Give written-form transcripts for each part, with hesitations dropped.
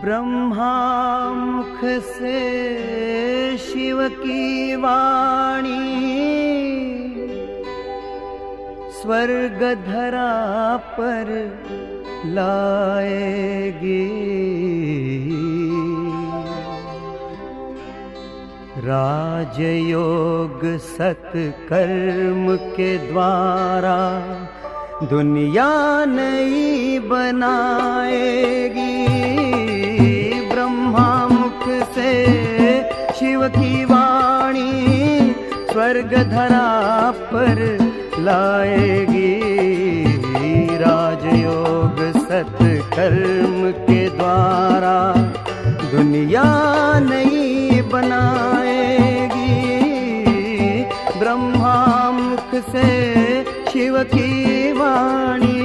ब्रह्मा मुख से शिव की वाणी स्वर्ग धरा पर लाएगी। राजयोग सत्कर्म के द्वारा दुनिया नई बनाएगी। ब्रह्मा मुख से शिव की वाणी स्वर्ग धरा पर लाएगी। राजयोग सत्कर्म के द्वारा दुनिया नई बनाएगी। ब्रह्मा मुख से शिव की वाणी।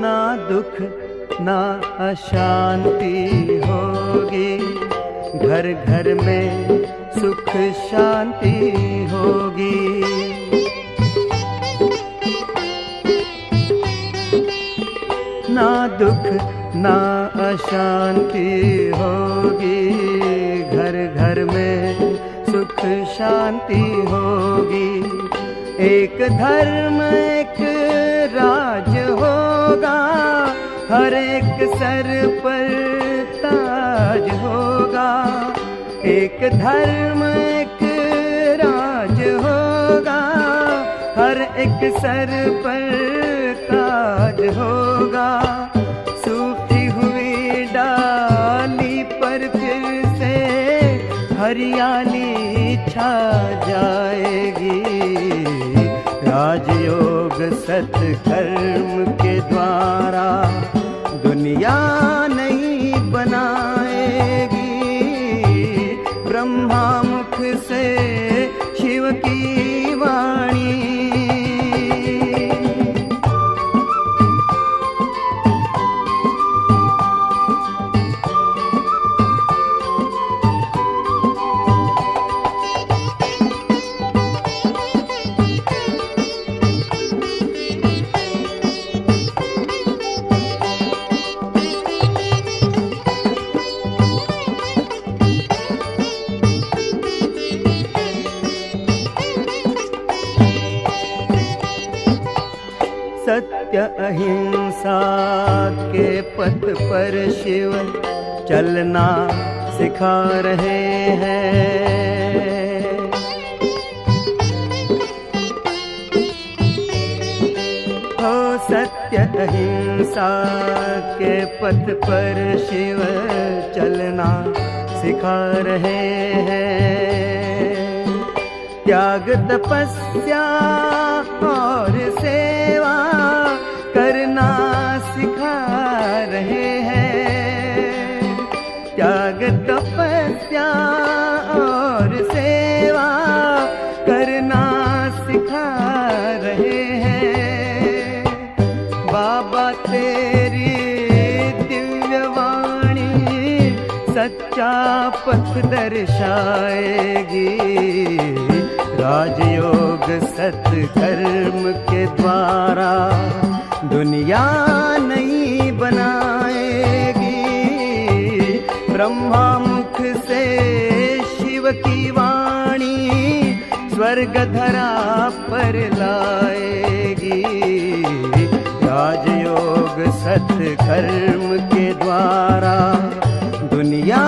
ना दुख ना अशांति होगी, घर घर में सुख शांति होगी। ना दुख ना अशांति होगी, घर घर में सुख शांति होगी। एक धर्म एक राज होगा, हर एक सर पर ताज होगा। एक धर्म एक राज होगा, हर एक सर पर ताज होगा। सूखी हुई डाली पर फिर से हरियाली छा जाएगी। राजयोग सत्कर्म के द्वारा दुनिया नई बनाएगी। ब्रह्मा मुख से शिव की वाणी। सत्य अहिंसा के पथ पर शिव चलना सिखा रहे हैं। हो सत्य अहिंसा के पथ पर शिव चलना सिखा रहे हैं। त्याग तपस्या और सेवा करना सिखा रहे हैं। त्याग तपस्या और सेवा करना सिखा रहे हैं। बाबा तेरी दिव्य वाणी सच्चा पथ दर्शाएगी। राजयोग सत्कर्म के द्वारा दुनिया नई बनाएगी। ब्रह्मा मुख से शिव की वाणी स्वर्ग धरा पर लाएगी। राजयोग सत्कर्म के द्वारा दुनिया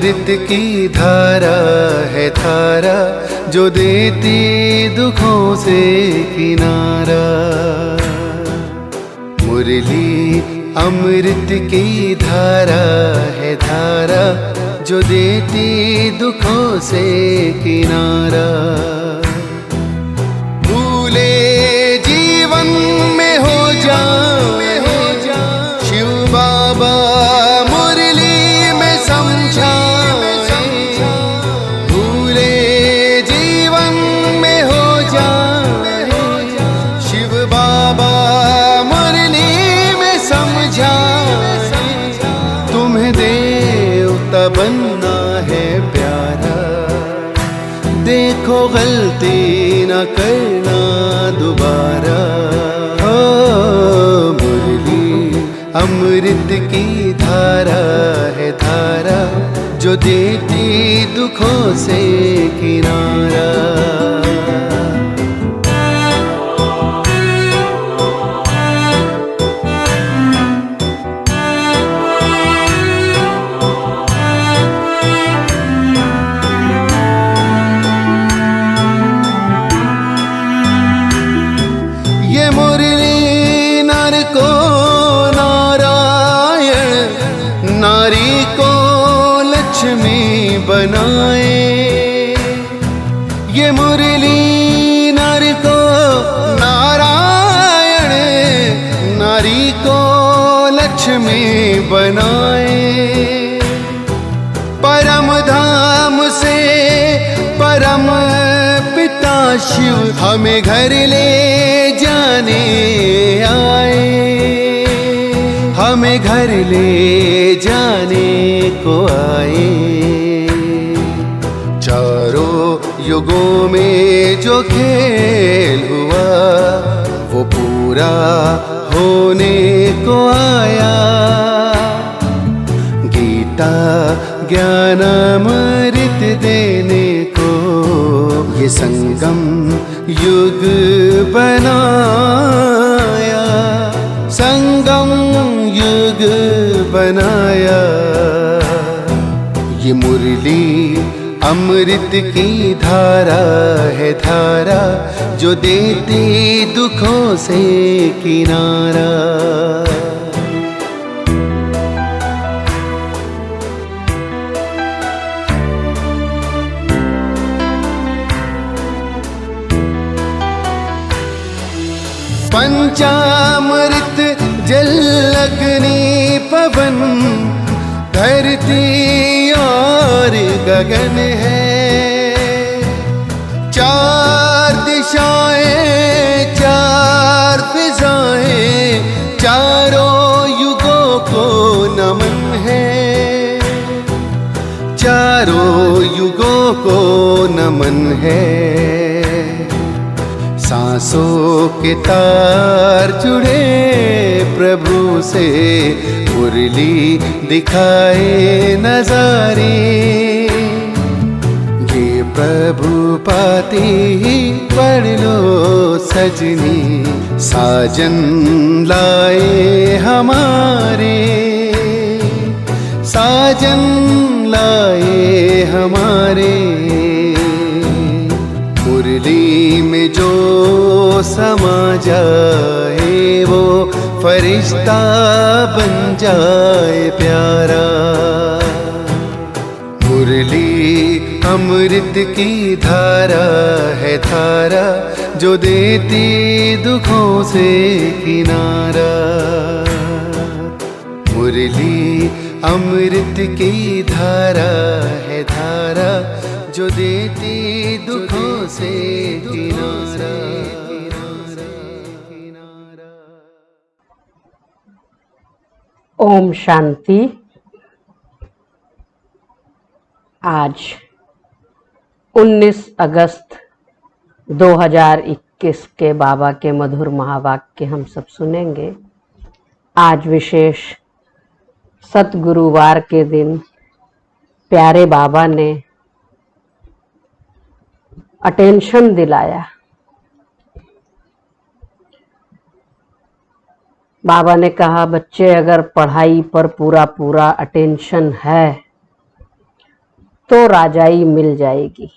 अमृत की धारा है धारा जो देती दुखों से किनारा। मुरली अमृत की धारा है धारा जो देती दुखों से किनारा। भूले जीवन में हो जाए शिव बाबा मुरली में समझाए। भूले जीवन में हो जाए शिव बाबा मुरली में समझाए। तुम्हें देवता बनना है प्यारा, देखो गलती न करना दोबारा। ओ मुरली अमृत की धारा है धारा जो देती दुखों से किनारा। नारी को लक्ष्मी बनाए। ये मुरली नर को नारायण नारी को लक्ष्मी बनाए। परम धाम से परम पिता शिव हमें घर ले जाने आए। हमें घर ले जाने को आए। चारों युगों में जो खेल हुआ वो पूरा होने को आया। गीता ज्ञान अमृत देने को ये संगम युग बनाया। संगम युग बनाया। ये मुरली अमृत की धारा है धारा जो देती दुखों से किनारा। पंचामृत जल अग्नि पवन धरती और गगन है। चार दिशाएं चार फिजाएं चारों युगों को नमन है। चारों युगों को नमन है। सांसों के तार जुड़े प्रभु से मुरली दिखाए नजारे। ये प्रभु पाती ही पढ़ लो सजनी साजन लाए हमारे। साजन लाए हमारे। मुरली में जो समा जाए वो फरिश्ता बन जाए प्यारा। मुरली अमृत की धारा है धारा जो देती दुखों से किनारा। मुरली अमृत की धारा है धारा जो देती दुखों से किनारा। ओम शांति। आज 19 अगस्त 2021 के बाबा के मधुर महावाक्य हम सब सुनेंगे। आज विशेष सतगुरुवार के दिन प्यारे बाबा ने अटेंशन दिलाया। बाबा ने कहा, बच्चे अगर पढ़ाई पर पूरा अटेंशन है तो राजाई मिल जाएगी।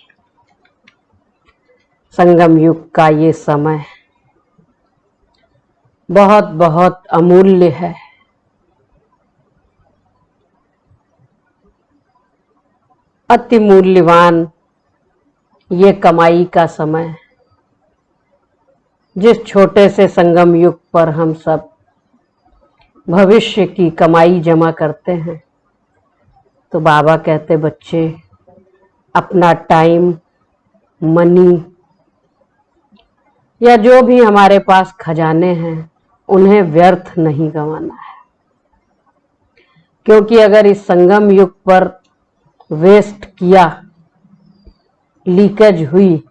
संगम युग का ये समय बहुत बहुत अमूल्य है। अति मूल्यवान ये कमाई का समय, जिस छोटे से संगम युग पर हम सब भविष्य की कमाई जमा करते हैं। तो बाबा कहते बच्चे अपना टाइम, मनी या जो भी हमारे पास खजाने हैं उन्हें व्यर्थ नहीं गंवाना है, क्योंकि अगर इस संगम युग पर वेस्ट किया, लीकेज हुई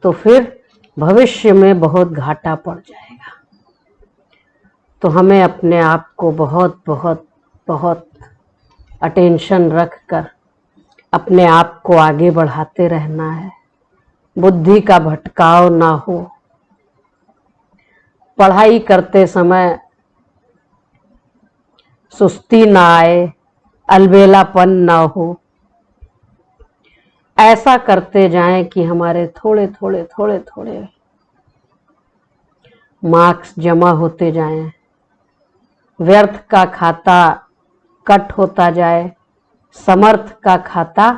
तो फिर भविष्य में बहुत घाटा पड़ जाएगा। तो हमें अपने आप को बहुत बहुत बहुत अटेंशन रखकर अपने आप को आगे बढ़ाते रहना है। बुद्धि का भटकाव ना हो। पढ़ाई करते समय सुस्ती ना आए, अलबेलापन ना हो। ऐसा करते जाएं कि हमारे थोड़े थोड़े थोड़े थोड़े मार्क्स जमा होते जाएं, व्यर्थ का खाता कट होता जाए, समर्थ का खाता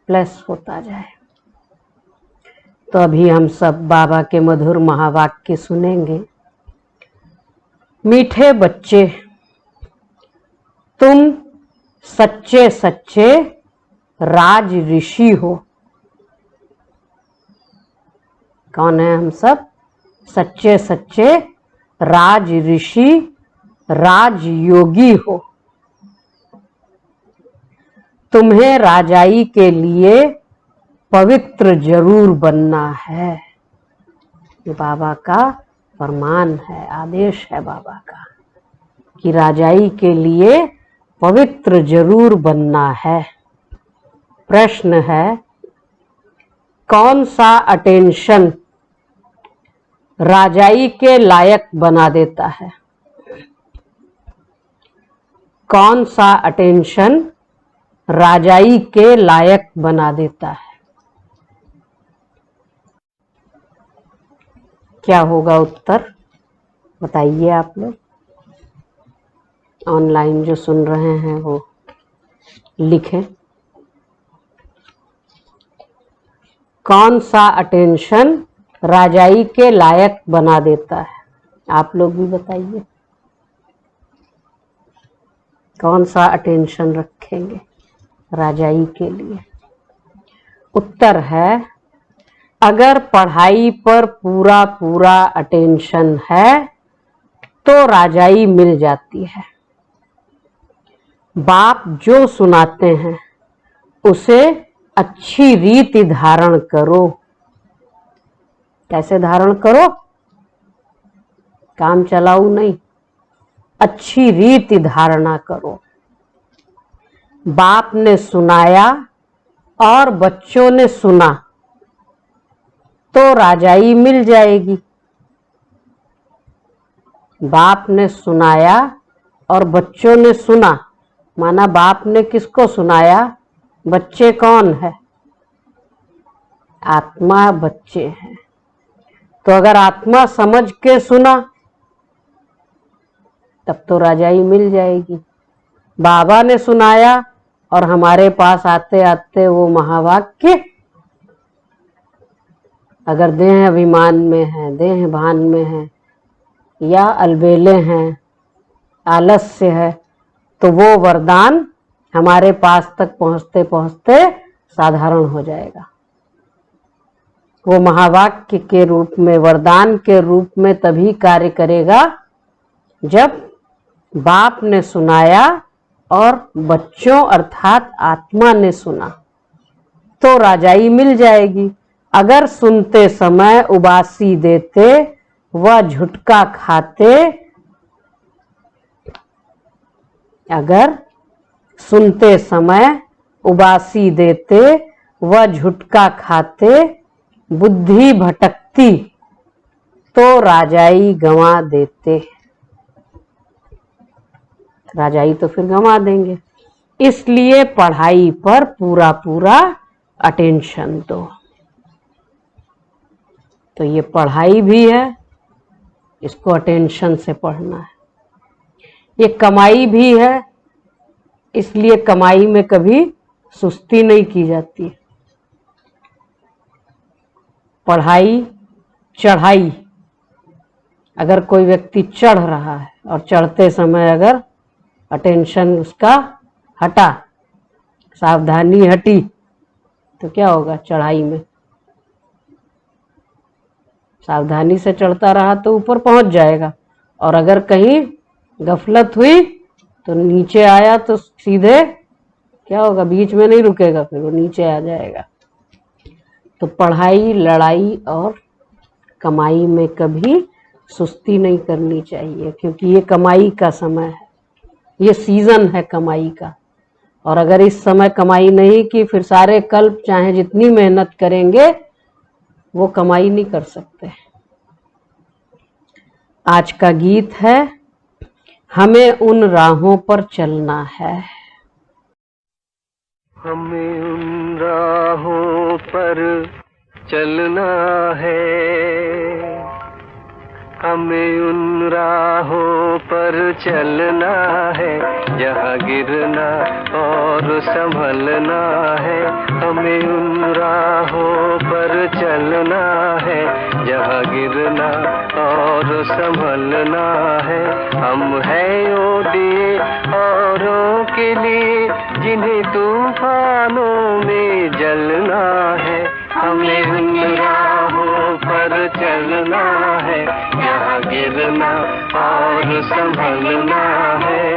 प्लस होता जाए। तो अभी हम सब बाबा के मधुर महावाक्य सुनेंगे। मीठे बच्चे, तुम सच्चे सच्चे राज ऋषि हो। कौन है हम सब? सच्चे सच्चे राज ऋषि, राज योगी हो। तुम्हें राजाई के लिए पवित्र जरूर बनना है। ये बाबा का फरमान है, आदेश है बाबा का कि राजाई के लिए पवित्र जरूर बनना है। प्रश्न है, कौन सा अटेंशन राजाई के लायक बना देता है? कौन सा अटेंशन राजाई के लायक बना देता है? क्या होगा उत्तर? बताइए आप लोग। ऑनलाइन जो सुन रहे हैं वो लिखें। कौन सा अटेंशन राजाई के लायक बना देता है? आप लोग भी बताइए। कौन सा अटेंशन रखेंगे राजाई के लिए? उत्तर है, अगर पढ़ाई पर पूरा पूरा अटेंशन है तो राजाई मिल जाती है। बाप जो सुनाते हैं उसे अच्छी रीति धारण करो। कैसे धारण करो? काम चलाऊ नहीं, अच्छी रीति धारणा करो। बाप ने सुनाया और बच्चों ने सुना तो राजाई मिल जाएगी। बाप ने सुनाया और बच्चों ने सुना, माना बाप ने किसको सुनाया? बच्चे कौन है? आत्मा बच्चे हैं। तो अगर आत्मा समझ के सुना तब तो राजाई मिल जाएगी। बाबा ने सुनाया और हमारे पास आते आते वो महावाक्य अगर देह अभिमान में है, देह भान में है या अलबेले हैं, आलस्य है, तो वो वरदान हमारे पास तक पहुंचते पहुंचते साधारण हो जाएगा। वो महावाक्य के रूप में, वरदान के रूप में तभी कार्य करेगा जब बाप ने सुनाया और बच्चों अर्थात आत्मा ने सुना, तो राजाई मिल जाएगी। अगर सुनते समय उबासी देते व झुटका खाते, अगर सुनते समय उबासी देते व झुटका खाते, बुद्धि भटकती तो राजाई गंवा देते। राजाई तो फिर गंवा देंगे। इसलिए पढ़ाई पर पूरा पूरा अटेंशन दो। तो ये पढ़ाई भी है, इसको अटेंशन से पढ़ना है। ये कमाई भी है, इसलिए कमाई में कभी सुस्ती नहीं की जाती। पढ़ाई चढ़ाई, अगर कोई व्यक्ति चढ़ रहा है और चढ़ते समय अगर अटेंशन उसका हटा, सावधानी हटी, तो क्या होगा? चढ़ाई में सावधानी से चढ़ता रहा तो ऊपर पहुंच जाएगा, और अगर कहीं गफलत हुई तो नीचे आया तो सीधे क्या होगा? बीच में नहीं रुकेगा, फिर वो नीचे आ जाएगा। तो पढ़ाई, लड़ाई और कमाई में कभी सुस्ती नहीं करनी चाहिए, क्योंकि ये कमाई का समय है, ये सीजन है कमाई का। और अगर इस समय कमाई नहीं की, फिर सारे कल्प चाहे जितनी मेहनत करेंगे वो कमाई नहीं कर सकते। आज का गीत है, हमें उन राहों पर चलना है। हमें उन राहों पर चलना है, हमें उन राहों पर चलना है, जहाँ गिरना और संभलना है। हमें उन राहों पर चलना है, जहाँ गिरना और संभलना है। हम हैं वो दिए औरों के लिए, जिन्हें तूफानों में जलना है। हमें उन राहों पर चलना है, यहाँ गिरना और संभलना है।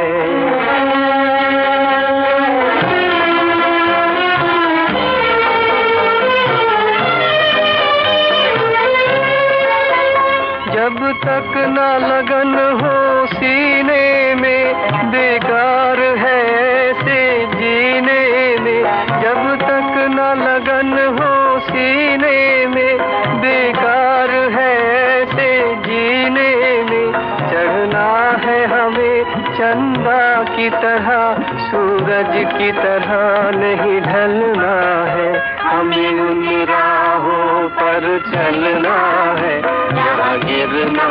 जब तक न लगन हो सीने में, बेकार है ऐसे जीने में। जब तक न लगन हो सीने में, बेकार है ऐसे जीने में। चढ़ना है हमें चंदा की तरह, सूरज की तरह नहीं ढलना है। हमें उन राहों पर चलना है, जहाँ गिरना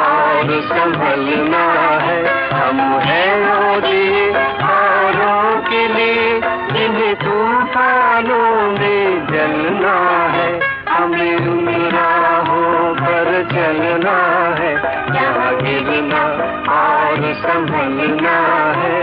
और संभलना है। हम हैं वो दिए औरों के लिए, जिन्हें तूफानों में जलना है। हमें उन राहों पर चलना है, जहाँ गिरना और संभलना है।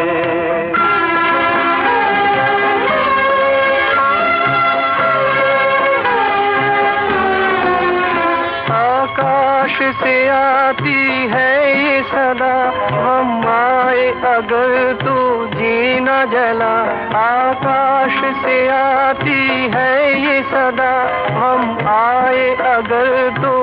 आकाश से आती है ये सदा, हम आए अगर तू जीना जला। आकाश से आती है ये सदा, हम आए अगर तो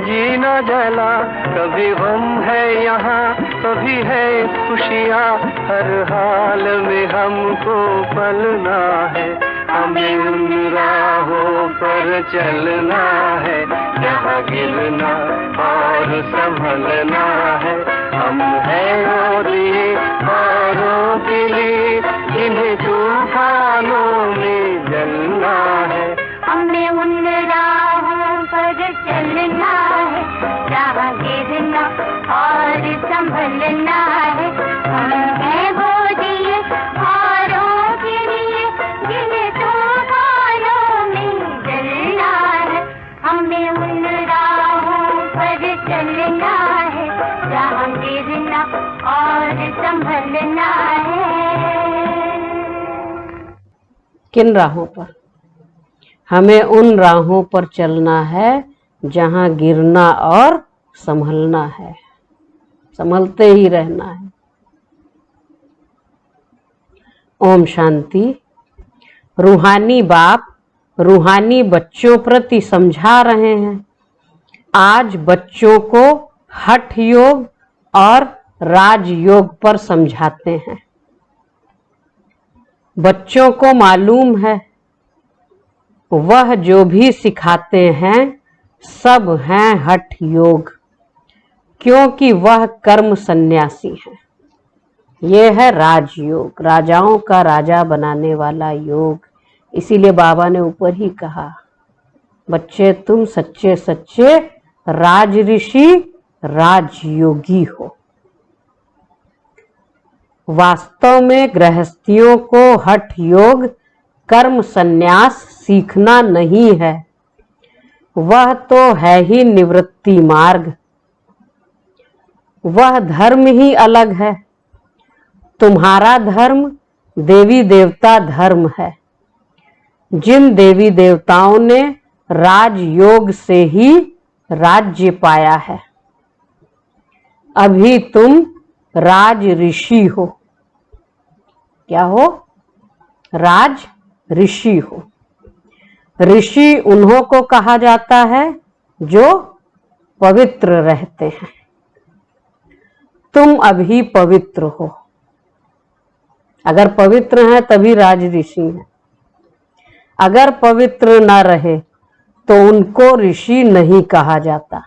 जीना जला। कभी गम है यहाँ, कभी है खुशियाँ, हर हाल में हमको पलना है। हमें उन राहों पर चलना है, जहाँ गिरना और संभलना है। हम हैं वो दिए औरों के लिए, जिन्हें तूफानों में जलना है। हमें उन राहों पर चलना है, जहाँ गिरना और संभलना है। हम हैं वो दिए औरों के लिए, जिन्हें तूफानों में जलना है। हमें उन राहों पर चलना है, जहाँ गिरना और संभलना है। किन राहों पर? हमें उन राहों पर चलना है जहाँ गिरना और संभलना है, संभलते ही रहना है। ओम शांति। रूहानी बाप रूहानी बच्चों प्रति समझा रहे हैं। आज बच्चों को हठ योग और राजयोग पर समझाते हैं। बच्चों को मालूम है वह जो भी सिखाते हैं सब हैं हठ योग, क्योंकि वह कर्म सन्यासी हैं। ये है राजयोग, राजाओं का राजा बनाने वाला योग। इसीलिए बाबा ने ऊपर ही कहा, बच्चे तुम सच्चे सच्चे राज ऋषि राजयोगी हो। वास्तव में गृहस्थियों को हठ योग कर्म संन्यास सीखना नहीं है, वह तो है ही निवृत्ति मार्ग। वह धर्म ही अलग है। तुम्हारा धर्म देवी देवता धर्म है। जिन देवी देवताओं ने राजयोग से ही राज्य पाया है। अभी तुम राज ऋषि हो। क्या हो? राज ऋषि हो। ऋषि उन्हों को कहा जाता है जो पवित्र रहते हैं। तुम अभी पवित्र हो। अगर पवित्र हैं तभी राज ऋषि हैं। अगर पवित्र न रहे तो उनको ऋषि नहीं कहा जाता।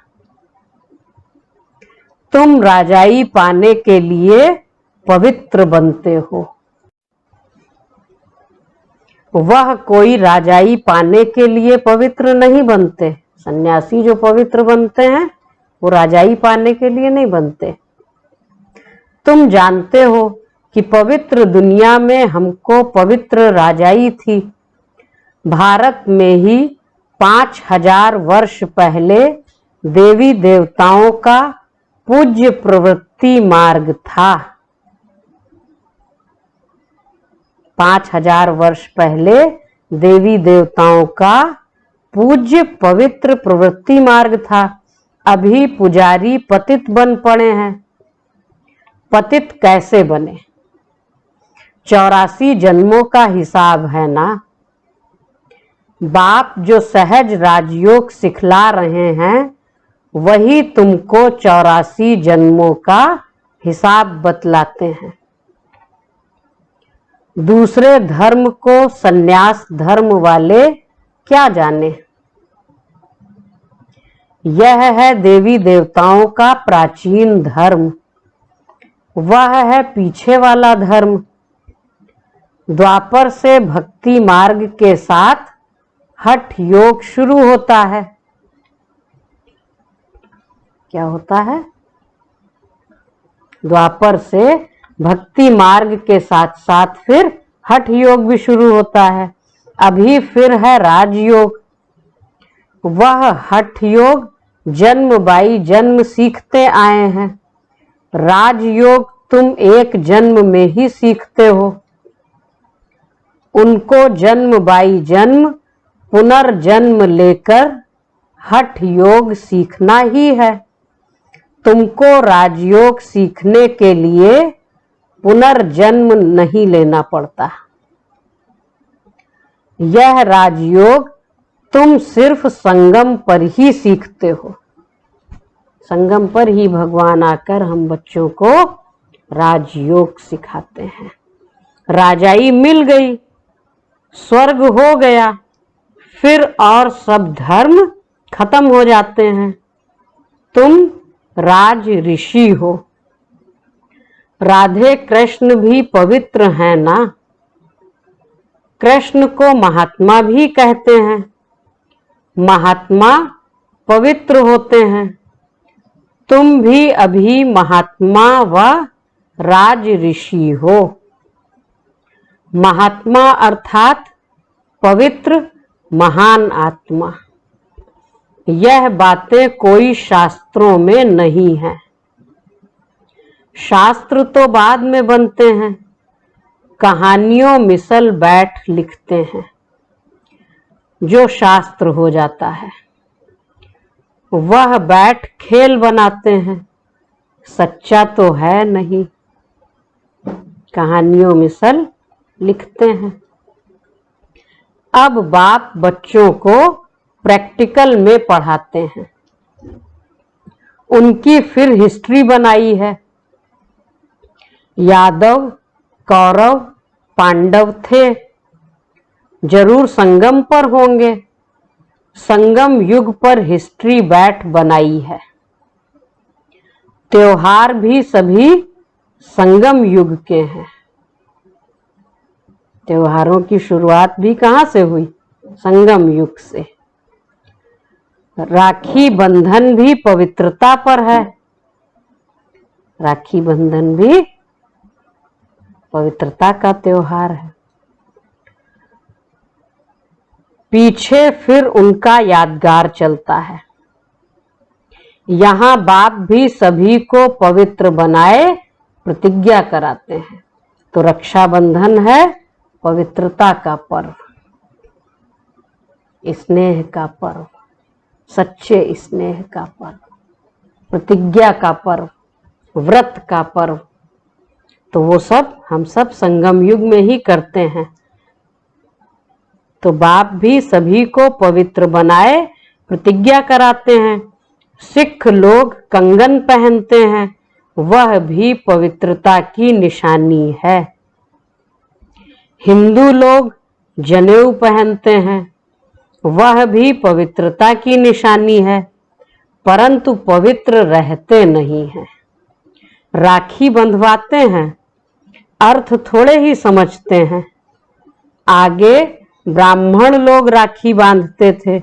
तुम राजाई पाने के लिए पवित्र बनते हो। वह कोई राजाई पाने के लिए पवित्र नहीं बनते। सन्यासी जो पवित्र बनते हैं वो राजाई पाने के लिए नहीं बनते। तुम जानते हो कि पवित्र दुनिया में हमको पवित्र राजाई थी। भारत में ही 5000 वर्ष पहले देवी देवताओं का पूज्य प्रवृत्ति मार्ग था। 5000 वर्ष पहले देवी देवताओं का पूज्य पवित्र प्रवृत्ति मार्ग था। अभी पुजारी पतित बन पड़े हैं। पतित कैसे बने? 84 जन्मों का हिसाब है ना। बाप जो सहज राजयोग सिखला रहे हैं वही तुमको 84 जन्मों का हिसाब बतलाते हैं। दूसरे धर्म को सन्यास धर्म वाले क्या जाने। यह है देवी देवताओं का प्राचीन धर्म। वह है पीछे वाला धर्म। द्वापर से भक्ति मार्ग के साथ हठ योग शुरू होता है। क्या होता है? द्वापर से भक्ति मार्ग के साथ साथ फिर हठ योग भी शुरू होता है। अभी फिर है राजयोग। वह हठ योग जन्म बाई जन्म सीखते आए हैं। राजयोग तुम एक जन्म में ही सीखते हो। उनको जन्म बाई जन्म पुनर्जन्म लेकर हठ योग सीखना ही है। तुमको राजयोग सीखने के लिए पुनर्जन्म नहीं लेना पड़ता। यह राजयोग तुम सिर्फ संगम पर ही सीखते हो। संगम पर ही भगवान आकर हम बच्चों को राजयोग सिखाते हैं। राजाई मिल गई, स्वर्ग हो गया, फिर और सब धर्म खत्म हो जाते हैं। तुम राज ऋषि हो। राधे कृष्ण भी पवित्र हैं ना। कृष्ण को महात्मा भी कहते हैं। महात्मा पवित्र होते हैं। तुम भी अभी महात्मा व राज ऋषि हो। महात्मा अर्थात पवित्र महान आत्मा। यह बातें कोई शास्त्रों में नहीं है। शास्त्र तो बाद में बनते हैं। कहानियों मिसल बैठ लिखते हैं जो शास्त्र हो जाता है। वह बैठ खेल बनाते हैं, सच्चा तो है नहीं। कहानियों मिसल लिखते हैं। अब बाप बच्चों को प्रैक्टिकल में पढ़ाते हैं। उनकी फिर हिस्ट्री बनाई है। यादव, कौरव, पांडव थे, जरूर संगम पर होंगे। संगम युग पर हिस्ट्री बैठ बनाई है। त्योहार भी सभी संगम युग के हैं। त्योहारों की शुरुआत भी कहाँ से हुई? संगम युग से। राखी बंधन भी पवित्रता पर है। राखी बंधन भी पवित्रता का त्योहार है। पीछे फिर उनका यादगार चलता है। यहाँ बाप भी सभी को पवित्र बनाए प्रतिज्ञा कराते हैं। तो रक्षाबंधन है पवित्रता का पर्व, स्नेह का पर्व, सच्चे स्नेह का पर्व, प्रतिज्ञा का पर्व, व्रत का पर्व। तो वो सब हम सब संगम युग में ही करते हैं। तो बाप भी सभी को पवित्र बनाए प्रतिज्ञा कराते हैं। सिख लोग कंगन पहनते हैं, वह भी पवित्रता की निशानी है। हिंदू लोग जनेऊ पहनते हैं, वह भी पवित्रता की निशानी है, परंतु पवित्र रहते नहीं हैं। राखी बंधवाते हैं, अर्थ थोड़े ही समझते हैं। आगे ब्राह्मण लोग राखी बांधते थे,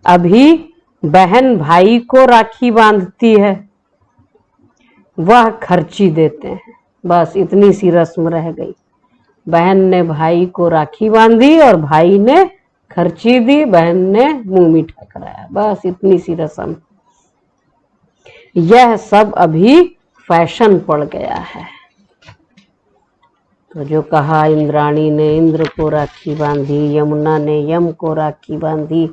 अभी बहन भाई को राखी बांधती है, वह खर्ची देते हैं। बस इतनी सी रस्म रह गई। बहन ने भाई को राखी बांधी और भाई ने खर्ची दी, बहन ने मुंह मीठा कराया। बस इतनी सी रस्म। यह सब अभी फैशन पड़ गया है। तो जो कहा इंद्राणी ने इंद्र को राखी बांधी, यमुना ने यम को राखी बांधी,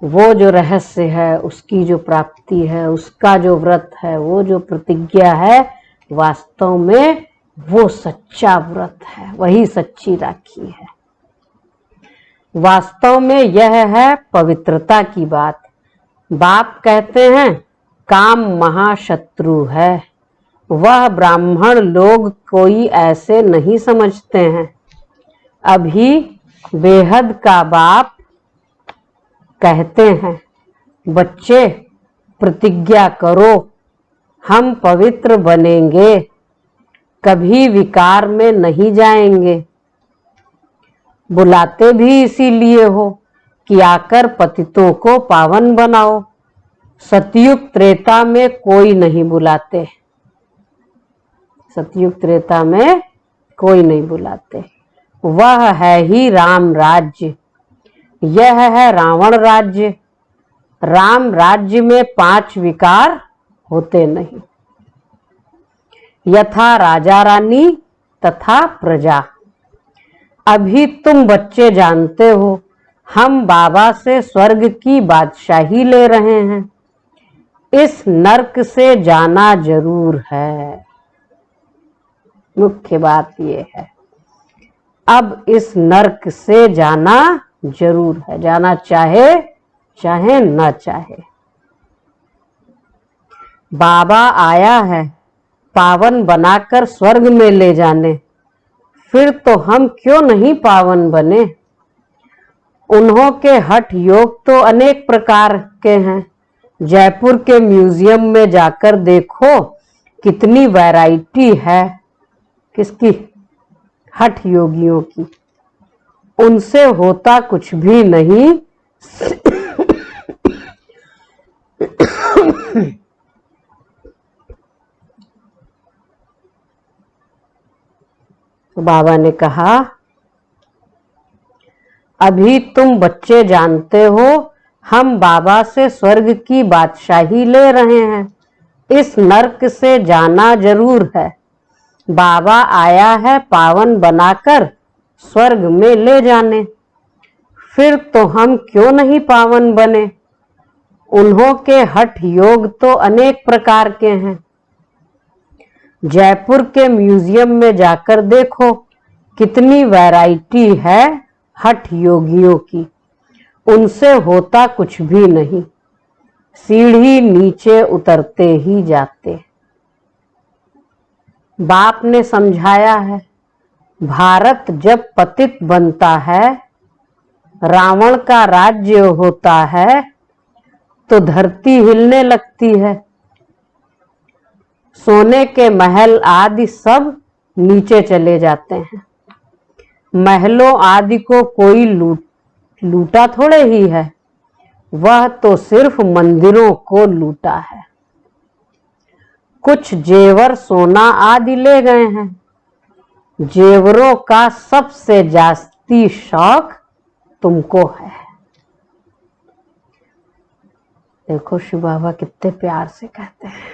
वो जो रहस्य है, उसकी जो प्राप्ति है, उसका जो व्रत है, वो जो प्रतिज्ञा है, वास्तव में वो सच्चा व्रत है, वही सच्ची राखी है। वास्तव में यह है पवित्रता की बात। बाप कहते हैं काम महाशत्रु है। वह ब्राह्मण लोग कोई ऐसे नहीं समझते हैं। अभी बेहद का बाप कहते हैं बच्चे प्रतिज्ञा करो, हम पवित्र बनेंगे, कभी विकार में नहीं जाएंगे। बुलाते भी इसीलिए हो कि आकर पतितों को पावन बनाओ। सतयुग त्रेता में कोई नहीं बुलाते, सतयुग त्रेता में कोई नहीं बुलाते। वह है ही राम राज्य, यह है रावण राज्य। राम राज्य में 5 विकार होते नहीं। यथा राजा रानी तथा प्रजा। अभी तुम बच्चे जानते हो, हम बाबा से स्वर्ग की बादशाही ले रहे हैं। इस नर्क से जाना जरूर है। मुख्य बात यह है, अब इस नर्क से जाना जरूर है, जाना चाहे चाहे न चाहे। बाबा आया है पावन बनाकर स्वर्ग में ले जाने, फिर तो हम क्यों नहीं पावन बने। उन्हों के हठ योग तो अनेक प्रकार के हैं। जयपुर के म्यूजियम में जाकर देखो कितनी वैरायटी है। किसकी? हठ योगियों की। उनसे होता कुछ भी नहीं। तो बाबा ने कहा अभी तुम बच्चे जानते हो, हम बाबा से स्वर्ग की बादशाही ले रहे हैं। इस नर्क से जाना जरूर है। बाबा आया है पावन बनाकर स्वर्ग में ले जाने, फिर तो हम क्यों नहीं पावन बने। उन्हों के हठ योग तो अनेक प्रकार के हैं। जयपुर के म्यूजियम में जाकर देखो कितनी वैरायटी है हठ योगियों की। उनसे होता कुछ भी नहीं, सीढ़ी नीचे उतरते ही जाते। बाप ने समझाया है, भारत जब पतित बनता है, रावण का राज्य होता है, तो धरती हिलने लगती है। सोने के महल आदि सब नीचे चले जाते हैं। महलों आदि को कोई लूटा थोड़े ही है, वह तो सिर्फ मंदिरों को लूटा है। कुछ जेवर सोना आदि ले गए हैं। जेवरों का सबसे जास्ती शौक तुमको है। देखो शिव बाबा कितने प्यार से कहते हैं।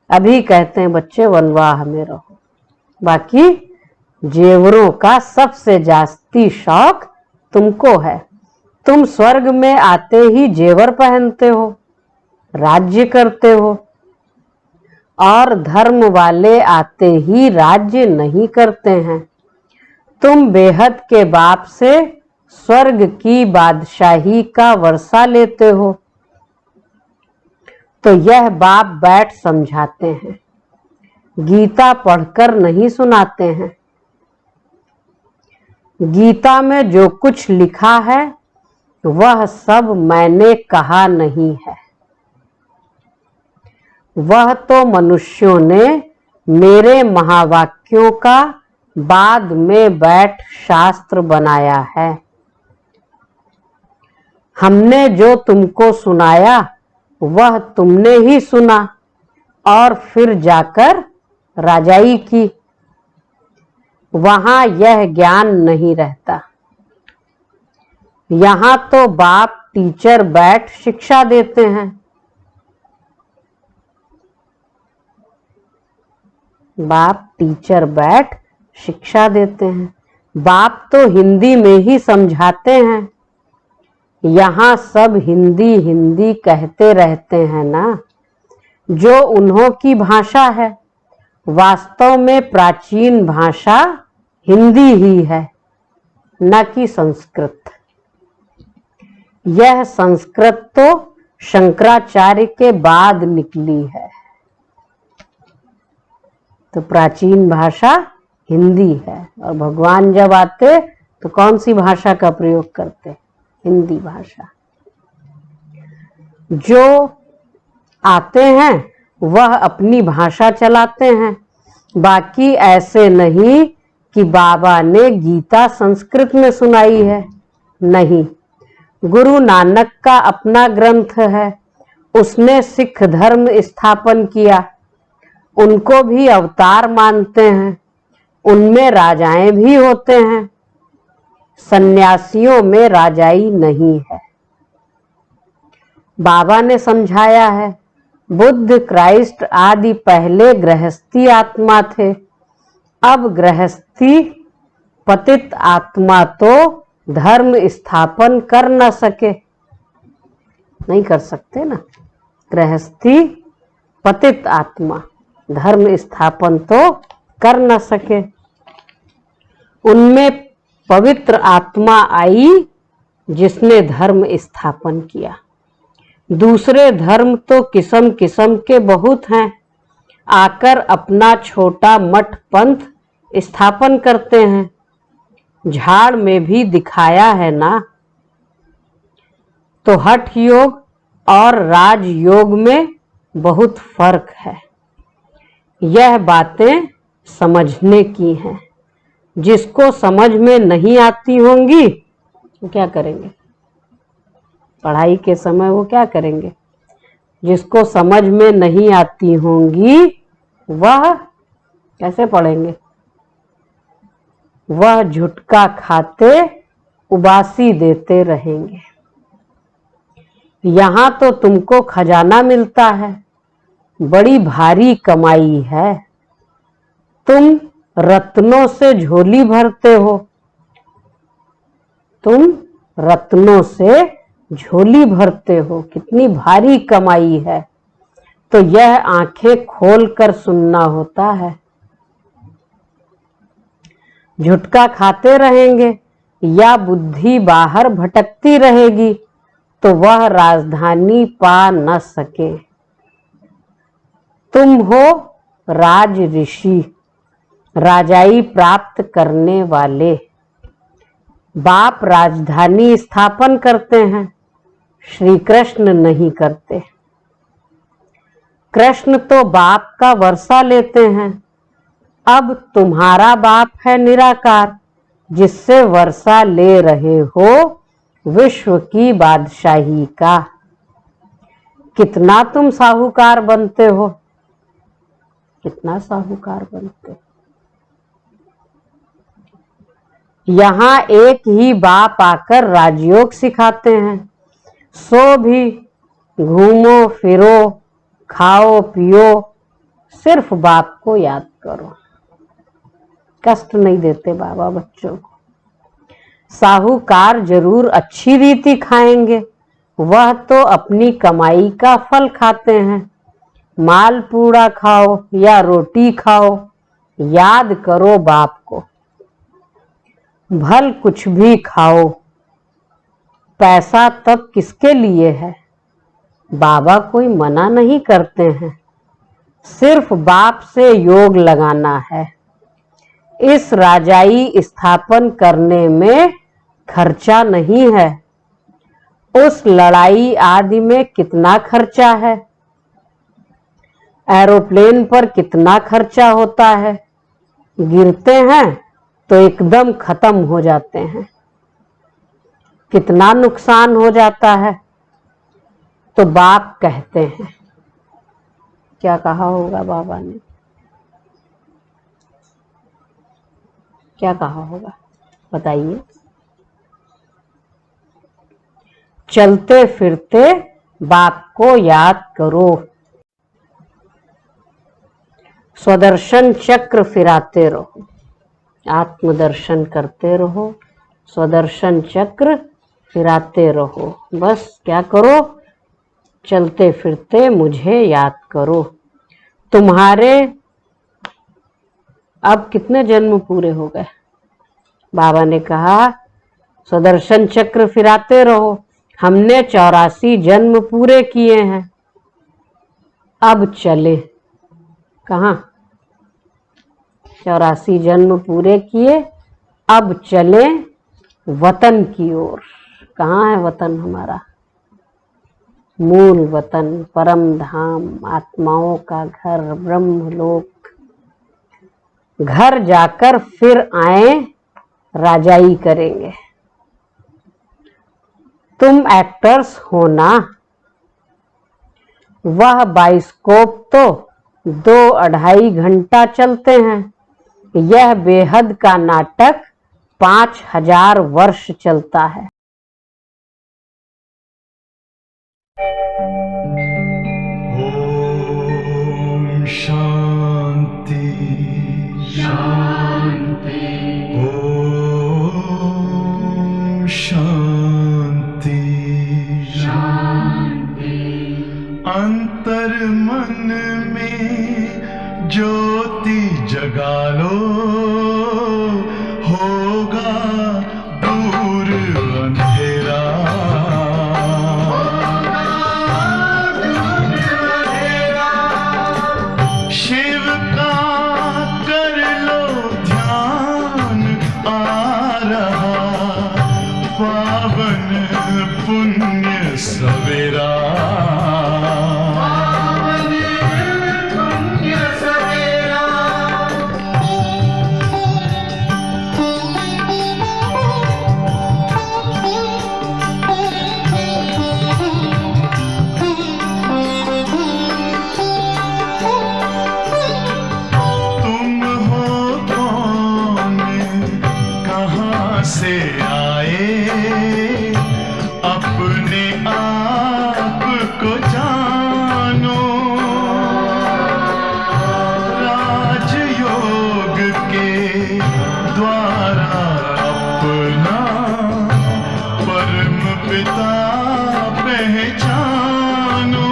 अभी कहते हैं बच्चे वनवाह में रहो, बाकी जेवरों का सबसे जास्ती शौक तुमको है। तुम स्वर्ग में आते ही जेवर पहनते हो, राज्य करते हो, और धर्म वाले आते ही राज्य नहीं करते हैं। तुम बेहद के बाप से स्वर्ग की बादशाही का वर्षा लेते हो, तो यह बाप बैठ समझाते हैं, गीता पढ़कर नहीं सुनाते हैं। गीता में जो कुछ लिखा है वह सब मैंने कहा नहीं है, वह तो मनुष्यों ने मेरे महावाक्यों का बाद में बैठ शास्त्र बनाया है। हमने जो तुमको सुनाया वह तुमने ही सुना और फिर जाकर राजाई की। वहां यह ज्ञान नहीं रहता। यहां तो बाप टीचर बैठ शिक्षा देते हैं। बाप टीचर बैठ शिक्षा देते हैं। बाप तो हिंदी में ही समझाते हैं। यहाँ सब हिंदी हिंदी कहते रहते हैं ना, जो उन्हों की भाषा है। वास्तव में प्राचीन भाषा हिंदी ही है, न कि संस्कृत। यह संस्कृत तो शंकराचार्य के बाद निकली है। तो प्राचीन भाषा हिंदी है, और भगवान जब आते तो कौन सी भाषा का प्रयोग करते? हिंदी भाषा। जो आते हैं वह अपनी भाषा चलाते हैं। बाकी ऐसे नहीं कि बाबा ने गीता संस्कृत में सुनाई है, नहीं। गुरु नानक का अपना ग्रंथ है, उसने सिख धर्म स्थापन किया। उनको भी अवतार मानते हैं, उनमें राजाएं भी होते हैं। सन्यासियों में राजाई नहीं है। बाबा ने समझाया है, बुद्ध, क्राइस्ट आदि पहले गृहस्थी आत्मा थे। अब गृहस्थी पतित आत्मा तो धर्म स्थापन कर न सके, नहीं कर सकते ना। गृहस्थी पतित आत्मा धर्म स्थापन तो कर न सके। उनमें पवित्र आत्मा आई जिसने धर्म स्थापन किया। दूसरे धर्म तो किस्म किस्म के बहुत हैं, आकर अपना छोटा मठ पंथ स्थापन करते हैं। झाड़ में भी दिखाया है ना। तो हठ योग और राज योग में बहुत फर्क है। यह बातें समझने की हैं। जिसको समझ में नहीं आती होंगी वो क्या करेंगे? पढ़ाई के समय वो क्या करेंगे? जिसको समझ में नहीं आती होंगी वह कैसे पढ़ेंगे? वह झुटका खाते उबासी देते रहेंगे। यहाँ तो तुमको खजाना मिलता है, बड़ी भारी कमाई है। तुम रत्नों से झोली भरते हो। तुम रत्नों से झोली भरते हो, कितनी भारी कमाई है। तो यह आंखें खोल कर सुनना होता है। झुटका खाते रहेंगे या बुद्धि बाहर भटकती रहेगी तो वह राजधानी पा न सके। तुम हो राज ऋषि, राजाई प्राप्त करने वाले। बाप राजधानी स्थापन करते हैं, श्री कृष्ण नहीं करते। कृष्ण तो बाप का वर्षा लेते हैं, अब तुम्हारा बाप है निराकार, जिससे वर्षा ले रहे हो विश्व की बादशाही का। कितना तुम साहूकार बनते हो, कितना साहूकार बनते हो। यहाँ एक ही बाप आकर राजयोग सिखाते हैं, सो भी घूमो फिरो खाओ पियो, सिर्फ बाप को याद करो। कष्ट नहीं देते बाबा बच्चों को। साहूकार जरूर अच्छी रीति खाएंगे, वह तो अपनी कमाई का फल खाते हैं। माल पूड़ा खाओ या रोटी खाओ, याद करो बाप को। भल कुछ भी खाओ, पैसा तब किसके लिए है। बाबा कोई मना नहीं करते हैं, सिर्फ बाप से योग लगाना है। इस राजाई स्थापन करने में खर्चा नहीं है। उस लड़ाई आदि में कितना खर्चा है, एरोप्लेन पर कितना खर्चा होता है। गिरते हैं तो एकदम खत्म हो जाते हैं, कितना नुकसान हो जाता है। तो बाप कहते हैं, क्या कहा होगा बाबा ने, क्या कहा होगा बताइए। चलते फिरते बाप को याद करो, स्वदर्शन चक्र फिराते रहो, आत्मदर्शन करते रहो, स्वदर्शन चक्र फिराते रहो। बस क्या करो, चलते फिरते मुझे याद करो। तुम्हारे अब कितने जन्म पूरे हो गए। बाबा ने कहा स्वदर्शन चक्र फिराते रहो। हमने 84 जन्म पूरे किए हैं, अब चले कहाँ। 84 जन्म पूरे किए, अब चले वतन की ओर। कहाँ है वतन हमारा, मूल वतन, परम धाम, आत्माओं का घर, ब्रह्मलोक। घर जाकर फिर आए राजाई करेंगे। तुम एक्टर्स हो ना। वह बाइस्कोप तो 2-2.5 घंटा चलते हैं, यह बेहद का नाटक 5000 वर्ष चलता है। ओम शांति शांति, ओम शांति शांति। अंतर मन में ज्योति जगा लो, होगा दूर अंधेरा। शिव का कर लो ध्यान, आ रहा पावन पुण्य सवेरा। से आए अपने आप को जानो, राजयोग के द्वारा अपना परम पिता पहचानो।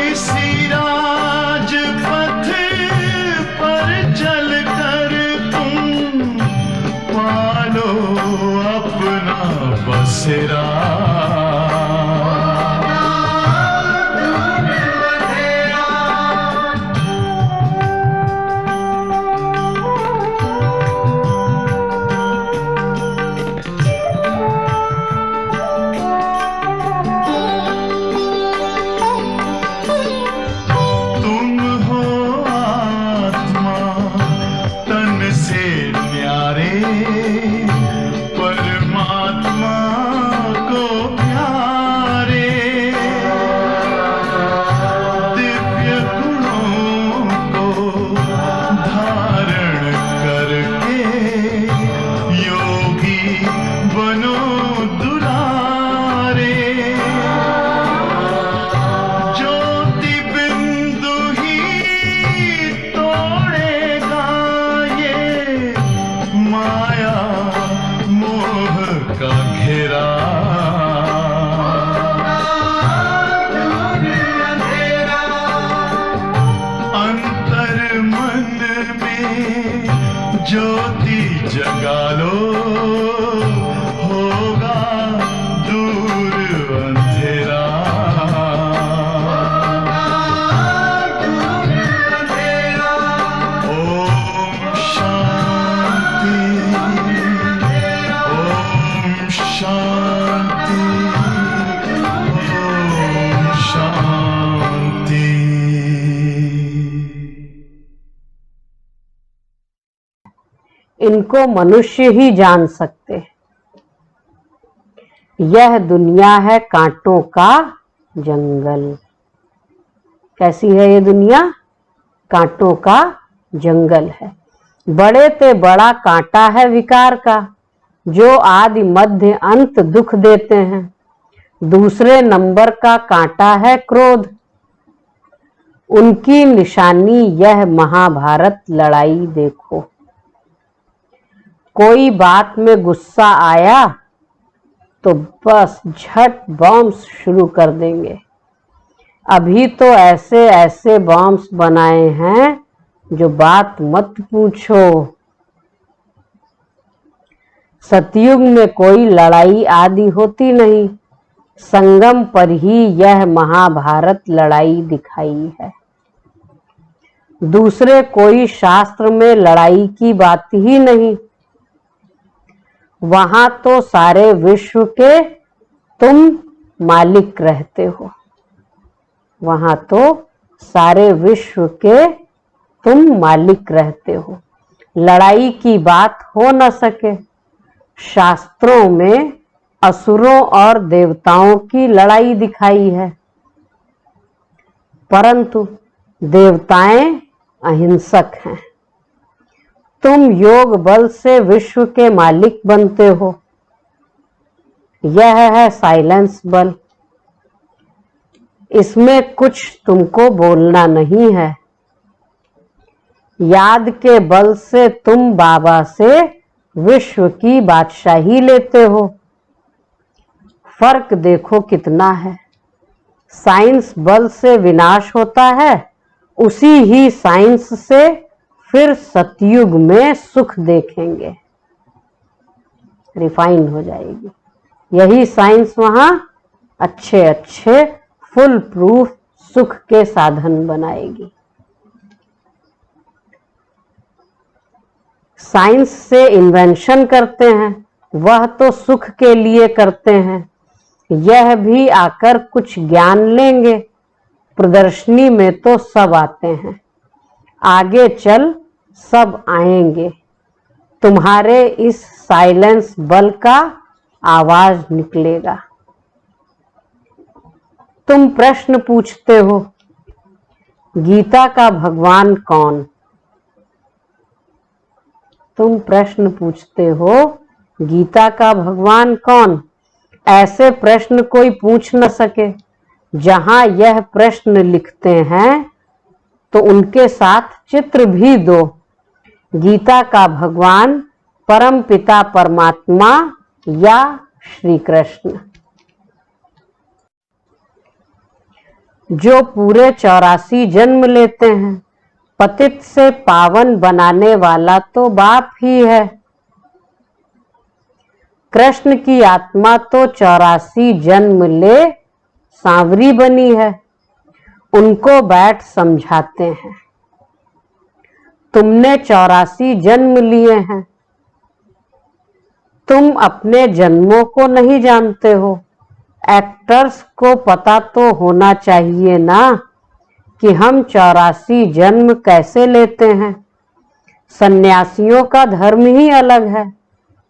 इसी राजपथ पर चलकर पालो अपना बसेरा। जगा लो, होगा दूर अंधेरा। ओम शांति, ओम शांति, ओम शांति। इनको मनुष्य ही जान सकते हैं। यह दुनिया है कांटों का जंगल। कैसी है ये दुनिया? कांटों का जंगल है। बड़े ते बड़ा कांटा है विकार का, जो आदि मध्य अंत दुख देते हैं। दूसरे नंबर का कांटा है क्रोध। उनकी निशानी यह महाभारत लड़ाई देखो। कोई बात में गुस्सा आया तो बस झट बॉम्ब्स शुरू कर देंगे। अभी तो ऐसे ऐसे बॉम्ब्स बनाए हैं जो बात मत पूछो। सतयुग में कोई लड़ाई आदि होती नहीं, संगम पर ही यह महाभारत लड़ाई दिखाई है। दूसरे कोई शास्त्र में लड़ाई की बात ही नहीं। वहां तो सारे विश्व के तुम मालिक रहते हो। वहां तो सारे विश्व के तुम मालिक रहते हो। लड़ाई की बात हो न सके। शास्त्रों में असुरों और देवताओं की लड़ाई दिखाई है, परंतु देवताएं अहिंसक हैं। तुम योग बल से विश्व के मालिक बनते हो। यह है साइलेंस बल। इसमें कुछ तुमको बोलना नहीं है। याद के बल से तुम बाबा से विश्व की बादशाही लेते हो। फर्क देखो कितना है। साइंस बल से विनाश होता है, उसी ही साइंस से फिर सतयुग में सुख देखेंगे। रिफाइन हो जाएगी। यही साइंस वहां अच्छे अच्छे फुल प्रूफ सुख के साधन बनाएगी। साइंस से इन्वेंशन करते हैं, वह तो सुख के लिए करते हैं। यह भी आकर कुछ ज्ञान लेंगे। प्रदर्शनी में तो सब आते हैं। आगे चल सब आएंगे। तुम्हारे इस साइलेंस बल का आवाज निकलेगा। तुम प्रश्न पूछते हो, गीता का भगवान कौन? तुम प्रश्न पूछते हो, गीता का भगवान कौन? ऐसे प्रश्न कोई पूछ न सके। जहां यह प्रश्न लिखते हैं तो उनके साथ चित्र भी दो। गीता का भगवान परम पिता परमात्मा या श्री कृष्ण। जो पूरे 84 जन्म लेते हैं, पतित से पावन बनाने वाला तो बाप ही है। कृष्ण की आत्मा तो 84 जन्म ले सांवरी बनी है। उनको बैठ समझाते हैं। तुमने 84 जन्म लिए हैं। तुम अपने जन्मों को नहीं जानते हो। एक्टर्स को पता तो होना चाहिए ना कि हम 84 जन्म कैसे लेते हैं। सन्यासियों का धर्म ही अलग है।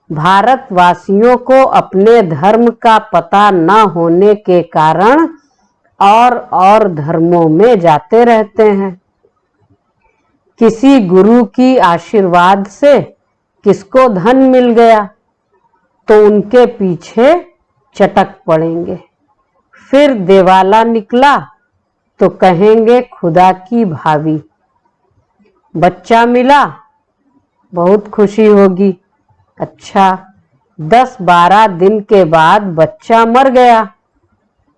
भारतवासियों को अपने धर्म का पता न होने के कारण और धर्मों में जाते रहते हैं। किसी गुरु की आशीर्वाद से किसको धन मिल गया तो उनके पीछे चटक पड़ेंगे। फिर दिवाला निकला तो कहेंगे खुदा की भावी। बच्चा मिला, बहुत खुशी होगी। अच्छा, 10-12 दिन के बाद बच्चा मर गया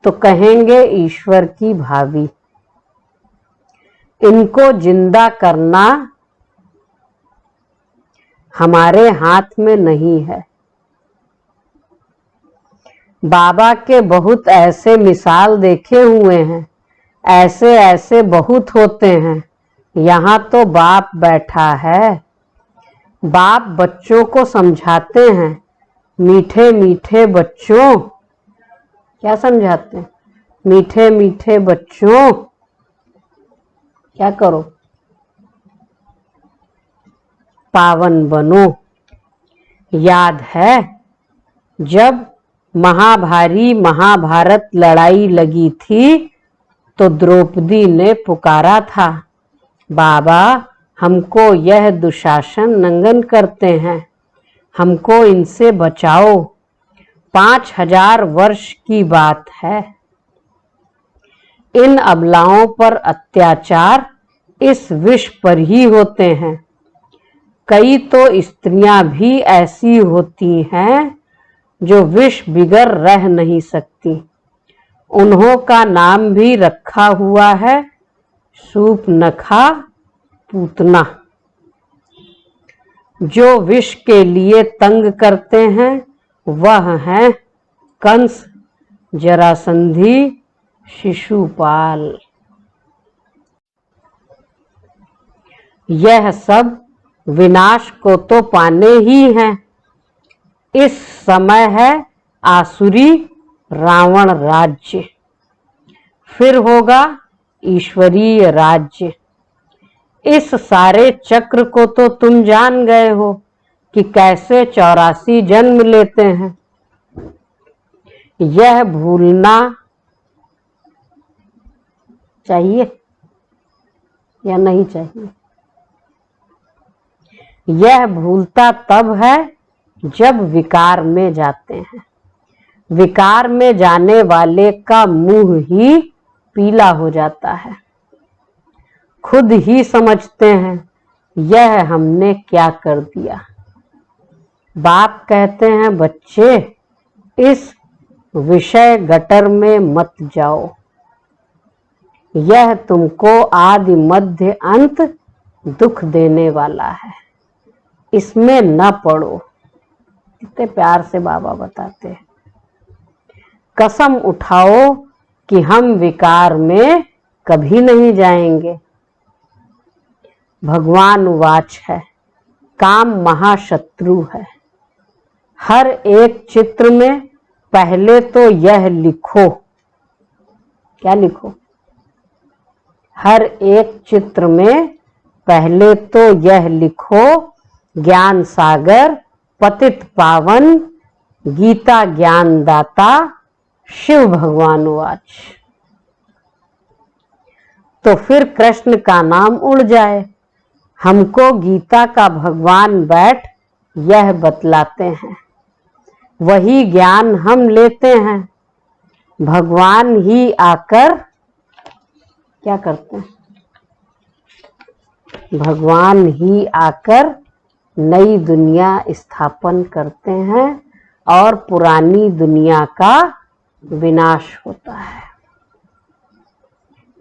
तो कहेंगे ईश्वर की भावी। इनको जिंदा करना हमारे हाथ में नहीं है। बाबा के बहुत ऐसे मिसाल देखे हुए हैं, ऐसे ऐसे बहुत होते हैं। यहाँ तो बाप बैठा है। बाप बच्चों को समझाते हैं, मीठे मीठे बच्चों। क्या समझाते हैं? मीठे मीठे बच्चों, क्या करो? पावन बनो। याद है जब महाभारी महाभारत लड़ाई लगी थी तो द्रौपदी ने पुकारा था, बाबा हमको यह दुशासन नंगन करते हैं, हमको इनसे बचाओ। 5000 वर्ष की बात है। इन अबलाओं पर अत्याचार इस विष पर ही होते हैं। कई तो स्त्रियां भी ऐसी होती हैं जो विष बिगर रह नहीं सकती। उन्हों का नाम भी रखा हुआ है सूपनखा पूतना। जो विष के लिए तंग करते हैं वह हैं कंस, जरासंधी, शिशुपाल। यह सब विनाश को तो पाने ही हैं। इस समय है आसुरी रावण राज्य, फिर होगा ईश्वरीय राज्य। इस सारे चक्र को तो तुम जान गए हो कि कैसे 84 जन्म लेते हैं। यह भूलना चाहिए या नहीं चाहिए? यह भूलता तब है जब विकार में जाते हैं। विकार में जाने वाले का मुंह ही पीला हो जाता है। खुद ही समझते हैं यह हमने क्या कर दिया। बाप कहते हैं बच्चे इस विषय गटर में मत जाओ। यह तुमको आदि मध्य अंत दुख देने वाला है, इसमें न पड़ो। कितने प्यार से बाबा बताते हैं। कसम उठाओ कि हम विकार में कभी नहीं जाएंगे। भगवान वाच है, काम महाशत्रु है। हर एक चित्र में पहले तो यह लिखो। क्या लिखो? हर एक चित्र में पहले तो यह लिखो, ज्ञान सागर पतित पावन गीता ज्ञान दाता शिव भगवान वाच। तो फिर कृष्ण का नाम उड़ जाए। हमको गीता का भगवान बैठ यह बतलाते हैं, वही ज्ञान हम लेते हैं। भगवान ही आकर क्या करते हैं? भगवान ही आकर नई दुनिया स्थापन करते हैं और पुरानी दुनिया का विनाश होता है।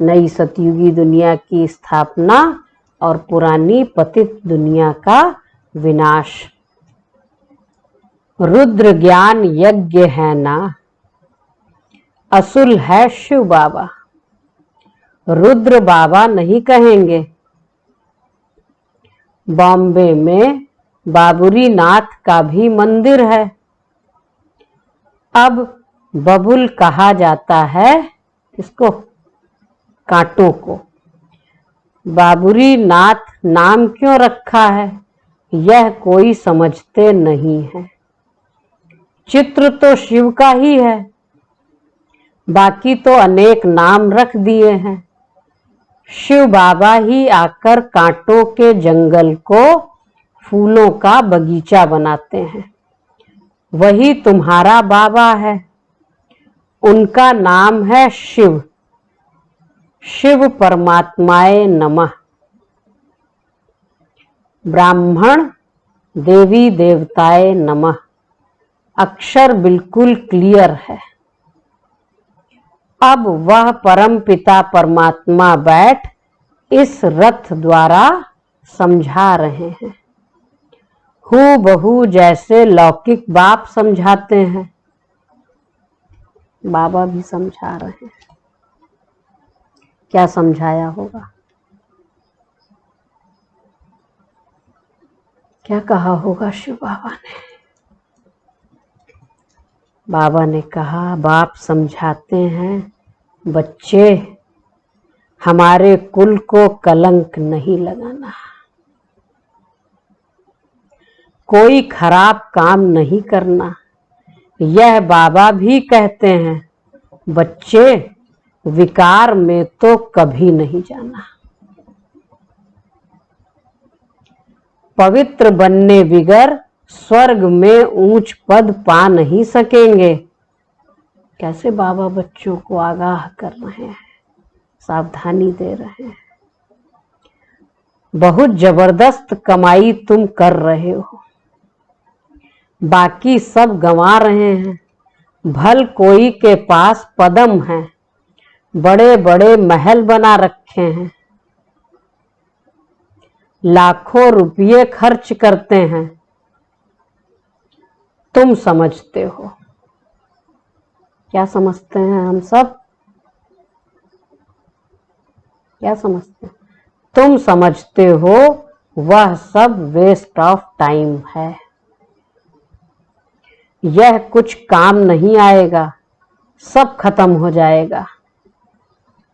नई सतयुगी दुनिया की स्थापना और पुरानी पतित दुनिया का विनाश। रुद्र ज्ञान यज्ञ है ना, असुल है शिव बाबा। रुद्र बाबा नहीं कहेंगे। बॉम्बे में बाबूरी नाथ का भी मंदिर है। अब बबुल कहा जाता है किसको? कांटों को। बाबूरी नाथ नाम क्यों रखा है यह कोई समझते नहीं है। चित्र तो शिव का ही है, बाकी तो अनेक नाम रख दिए हैं। शिव बाबा ही आकर कांटों के जंगल को फूलों का बगीचा बनाते हैं। वही तुम्हारा बाबा है। उनका नाम है शिव। शिव परमात्माए नमः। ब्राह्मण देवी देवताए नमः। अक्षर बिल्कुल क्लियर है। अब वह परम पिता परमात्मा बैठ इस रथ द्वारा समझा रहे हैं। हूबहू जैसे लौकिक बाप समझाते हैं, बाबा भी समझा रहे हैं। क्या समझाया होगा, क्या कहा होगा शिव बाबा ने? बाबा ने कहा, बाप समझाते हैं, बच्चे हमारे कुल को कलंक नहीं लगाना, कोई खराब काम नहीं करना। यह बाबा भी कहते हैं, बच्चे विकार में तो कभी नहीं जाना। पवित्र बनने बिगर स्वर्ग में ऊंच पद पा नहीं सकेंगे। कैसे बाबा बच्चों को आगाह कर रहे हैं, सावधानी दे रहे हैं। बहुत जबरदस्त कमाई तुम कर रहे हो, बाकी सब गंवा रहे हैं। भल कोई के पास पदम है, बड़े बड़े महल बना रखे हैं, लाखों रुपये खर्च करते हैं। तुम समझते हो, क्या समझते हैं हम सब? क्या समझते हैं? तुम समझते हो वह सब वेस्ट ऑफ टाइम है, यह कुछ काम नहीं आएगा, सब खत्म हो जाएगा।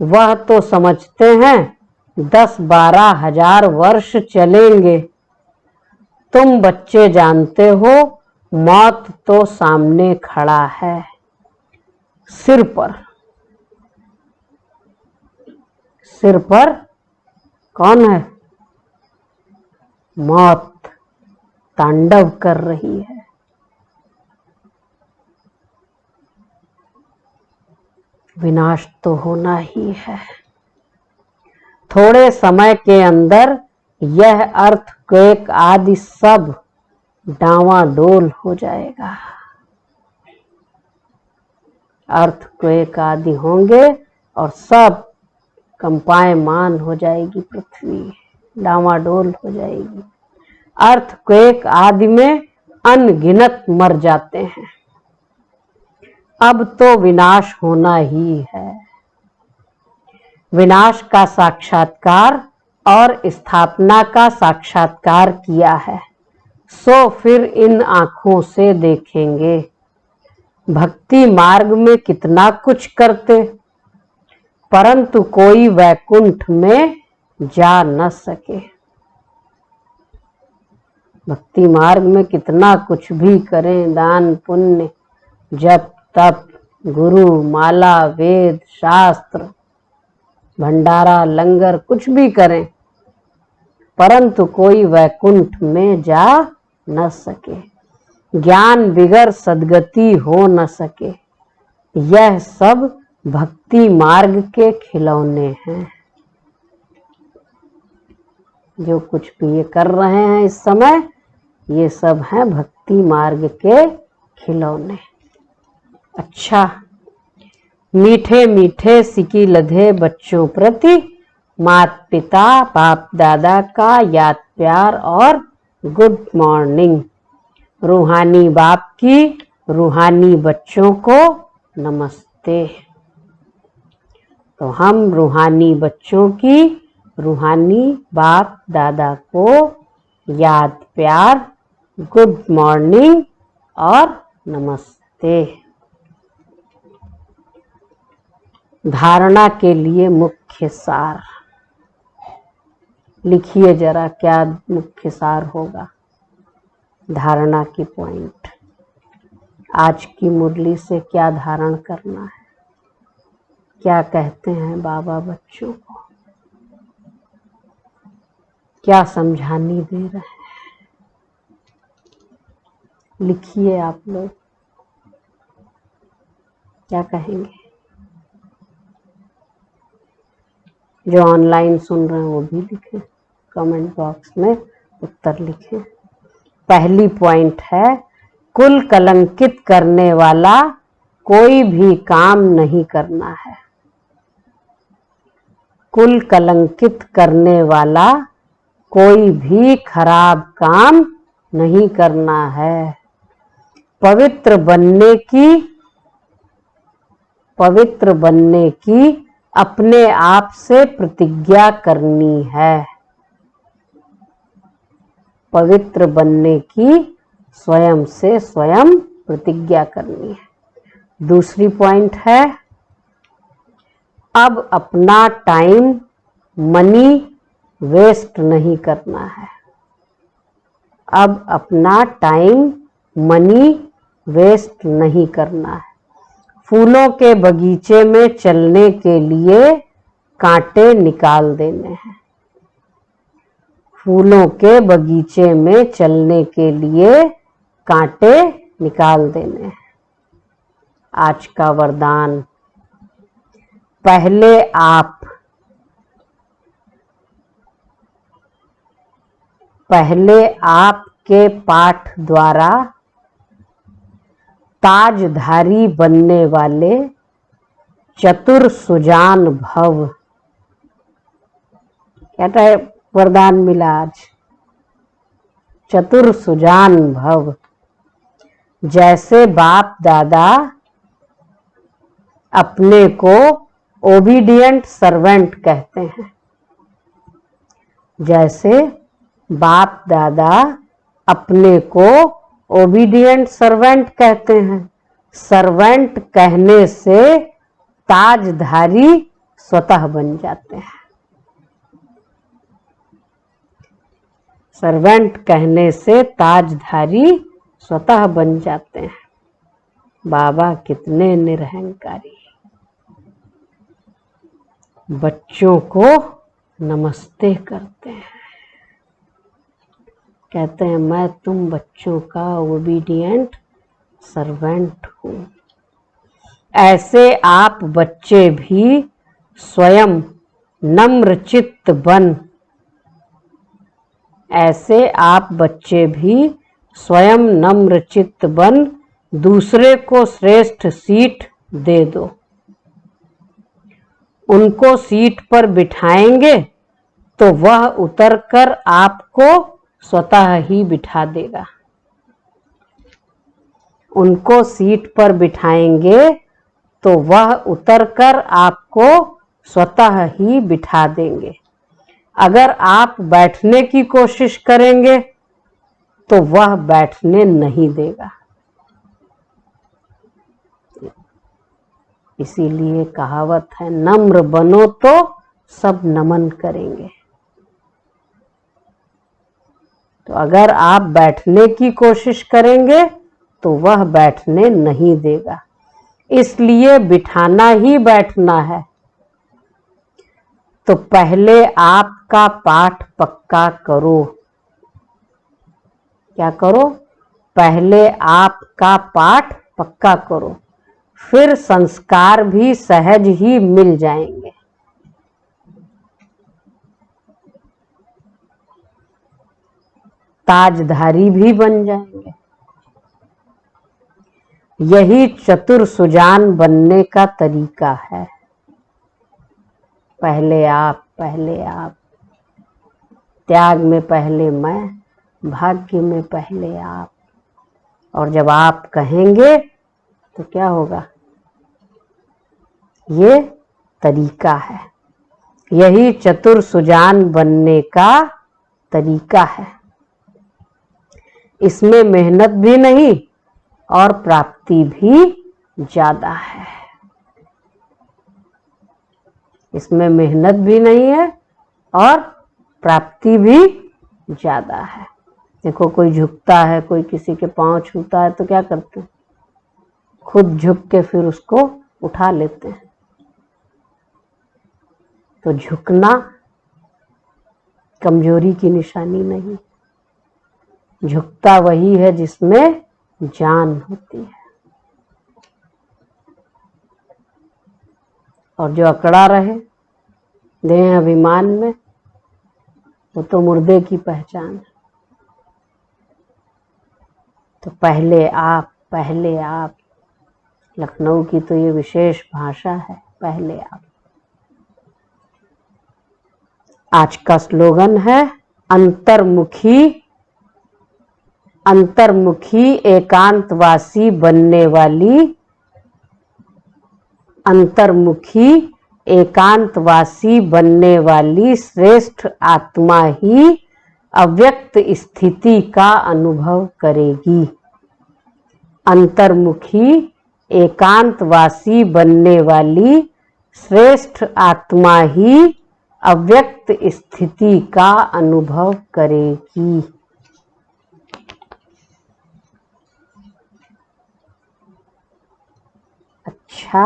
वह तो समझते हैं 10-12 हजार वर्ष चलेंगे। तुम बच्चे जानते हो मौत तो सामने खड़ा है, सिर पर। सिर पर कौन है? मौत तांडव कर रही है। विनाश तो होना ही है। थोड़े समय के अंदर यह अर्थक्वेक आदि सब डावाडोल हो जाएगा। अर्थक्वेक आदि होंगे और सब कंपायमान हो जाएगी, पृथ्वी डावाडोल हो जाएगी। अर्थक्वेक आदि में अनगिनत मर जाते हैं। अब तो विनाश होना ही है। विनाश का साक्षात्कार और स्थापना का साक्षात्कार किया है, सो फिर इन आंखों से देखेंगे। भक्ति मार्ग में कितना कुछ करते, परंतु कोई वैकुंठ में जा न सके। भक्ति मार्ग में कितना कुछ भी करें, दान पुण्य, जप तप, गुरु, माला, वेद, शास्त्र, भंडारा, लंगर, कुछ भी करें, परंतु कोई वैकुंठ में जा न सके। ज्ञान बिगर सद्गति हो न सके। यह सब भक्ति मार्ग के खिलौने हैं। जो कुछ भी ये कर रहे हैं इस समय, ये सब हैं भक्ति मार्ग के खिलौने। अच्छा, मीठे मीठे सिकी लधे बच्चों प्रति माता पिता बाप दादा का याद प्यार और गुड मॉर्निंग। रूहानी बाप की रूहानी बच्चों को नमस्ते। तो हम रूहानी बच्चों की रूहानी बाप दादा को याद प्यार, गुड मॉर्निंग और नमस्ते। धारणा के लिए मुख्य सार लिखिए जरा, क्या मुख्य सार होगा धारणा की पॉइंट। आज की मुरली से क्या धारण करना है, क्या कहते हैं बाबा बच्चों को, क्या समझानी दे रहे हैं? लिखिए आप लोग, क्या कहेंगे? जो ऑनलाइन सुन रहे हैं वो भी लिखें, कमेंट बॉक्स में उत्तर लिखें। पहली पॉइंट है, कुल कलंकित करने वाला कोई भी काम नहीं करना है। कुल कलंकित करने वाला कोई भी खराब काम नहीं करना है। पवित्र बनने की अपने आप से प्रतिज्ञा करनी है। पवित्र बनने की स्वयं से स्वयं प्रतिज्ञा करनी है। दूसरी पॉइंट है, अब अपना टाइम मनी वेस्ट नहीं करना है। अब अपना टाइम मनी वेस्ट नहीं करना है। फूलों के बगीचे में चलने के लिए कांटे निकाल देने हैं। फूलों के बगीचे में चलने के लिए कांटे निकाल देने हैं। आज का वरदान, पहले आपके पाठ द्वारा ताजधारी बनने वाले चतुर सुजान भव। क्या है वरदान मिला आज? चतुर सुजान भव। जैसे बाप दादा अपने को ओबीडिएंट सर्वेंट कहते हैं, जैसे बाप दादा अपने को ओबीडिएंट सर्वेंट कहते हैं। सर्वेंट कहने से ताजधारी स्वतः बन जाते हैं। सर्वेंट कहने से ताजधारी स्वतः बन जाते हैं। बाबा कितने निरहंकारी। बच्चों को नमस्ते करते हैं, कहते हैं मैं तुम बच्चों का ओबीडिएंट सर्वेंट हूं। ऐसे आप बच्चे भी स्वयं नम्रचित्त बन, ऐसे आप बच्चे भी स्वयं नम्रचित्त बन दूसरे को श्रेष्ठ सीट दे दो। उनको सीट पर बिठाएंगे तो वह उतरकर आपको स्वतः ही बिठा देगा। उनको सीट पर बिठाएंगे तो वह उतरकर आपको स्वतः ही बिठा देंगे। अगर आप बैठने की कोशिश करेंगे तो वह बैठने नहीं देगा। इसीलिए कहावत है, नम्र बनो तो सब नमन करेंगे। तो अगर आप बैठने की कोशिश करेंगे तो वह बैठने नहीं देगा। इसलिए बिठाना ही बैठना है। तो पहले आपका पाठ पक्का करो। क्या करो? पहले आपका पाठ पक्का करो, फिर संस्कार भी सहज ही मिल जाएंगे। ताजधारी भी बन जाएंगे। यही चतुर सुजान बनने का तरीका है। पहले आप, त्याग में पहले मैं, भाग्य में पहले आप। और जब आप कहेंगे तो क्या होगा? ये तरीका है, यही चतुर सुजान बनने का तरीका है। इसमें मेहनत भी नहीं और प्राप्ति भी ज्यादा है। इसमें मेहनत भी नहीं है और प्राप्ति भी ज्यादा है। देखो, कोई झुकता है, कोई किसी के पांव छूता है तो क्या करते हैं? खुद झुक के फिर उसको उठा लेते हैं। तो झुकना कमजोरी की निशानी नहीं, झुकता वही है जिसमें जान होती है। और जो अकड़ा रहे देह अभिमान में, वो तो मुर्दे की पहचान है। तो पहले आप, लखनऊ की तो ये विशेष भाषा है, पहले आप। आज का स्लोगन है, अंतर्मुखी अंतर्मुखी एकांतवासी बनने वाली, अंतर्मुखी एकांतवासी बनने वाली श्रेष्ठ आत्मा ही अव्यक्त स्थिति का अनुभव करेगी। अंतर्मुखी एकांतवासी बनने वाली श्रेष्ठ आत्मा ही अव्यक्त स्थिति का अनुभव करेगी। अच्छा,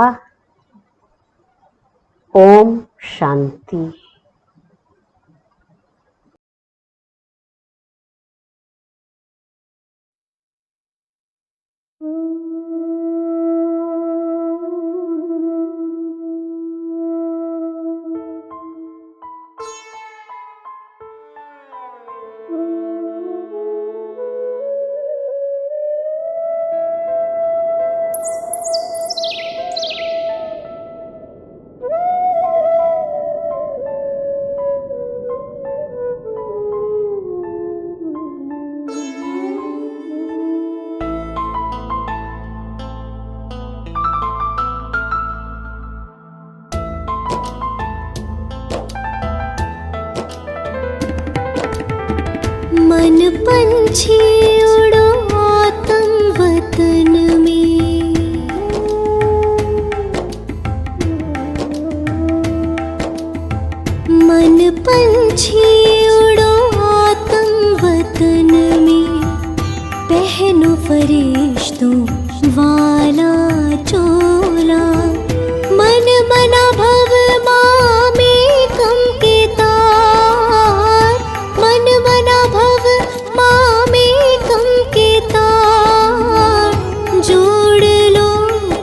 ओम शांति। मन पंछी उड़ो आत्म वतन में, मन पंछी उड़ो आत्म वतन में, पहनो फरिश्तों वाला चोला, मन बना भव माँ में कम के तार, मन बना भव माँ में कम के तार, जोड़ लो